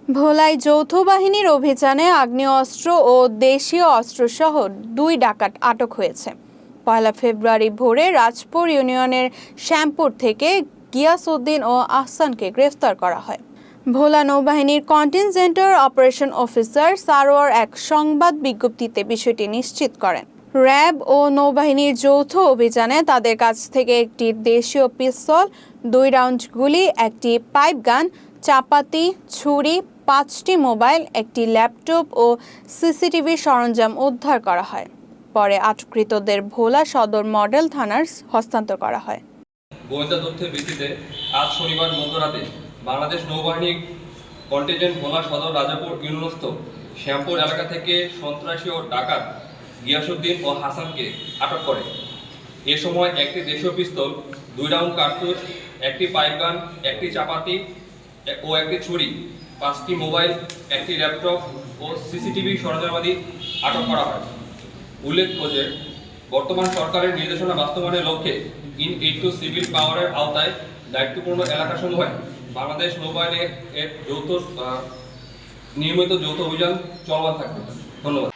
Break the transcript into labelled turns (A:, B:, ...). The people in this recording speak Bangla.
A: ভোলায় যৌথ বাহিনীর অভিযানে আগ্নেয়াস্ত্র ও দেশীয় অস্ত্রসহ 2 ডাকাত আটক হয়েছে। 1 ফেব্রুয়ারি ভোরে রাজপুর ইউনিয়নের শ্যামপুর থেকে গিয়াসউদ্দিন ও আহসানকে গ্রেফতার করা হয়। ভোলা নৌবাহিনীর কন্টিনজেন্টের অপারেশন অফিসার সারোয়ার এক সংবাদ বিজ্ঞপ্তিতে বিষয়টি নিশ্চিত করেন। র্যাব ও নৌবাহিনীর যৌথ অভিযানে তাদের কাছ থেকে একটি দেশীয় পিস্তল, 2 রাউন্ড গুলি, একটি পাইপ গান, চাপাতি, ছুরি, 5টি মোবাইল, একটি ল্যাপটপ ও সিসিটিভি সরঞ্জাম উদ্ধার করা হয়। পরে আটককৃতদের ভোলা সদর মডেল থানার হস্তান্তর করা হয়।
B: গোয়েন্দা তথ্যের ভিত্তিতে আজ শনিবার মধ্যরাতে বাংলাদেশ নৌবাহিনী কন্টিনজেন্ট ভোলা সদর রাজাপুর ইউনিয়নস্থ শ্যামপুর এলাকা থেকে সন্ত্রাসী ও ডাকাত গিয়াসউদ্দিন ও হাসানকে আটক করে। এ সময় একটি দেশীয় পিস্তল, 2 রাউন্ড কার্তুজ, একটি পাইপ গান, একটি চাপাতি ও একটি ছুরি, 5টি মোবাইল, একটি ল্যাপটপ ও সিসিটিভি সরঞ্জামাদি আটক করা হয়। উল্লেখ্য যে বর্তমান সরকারের নির্দেশনা বাস্তবায়নের লক্ষ্যে ইন এইড টু সিভিল পাওয়ারের আওতায় দায়িত্বপূর্ণ এলাকাসমূহে বাংলাদেশ নৌবাহিনীর নিয়মিত যৌথ অভিযান চলমান থাকবে। ধন্যবাদ।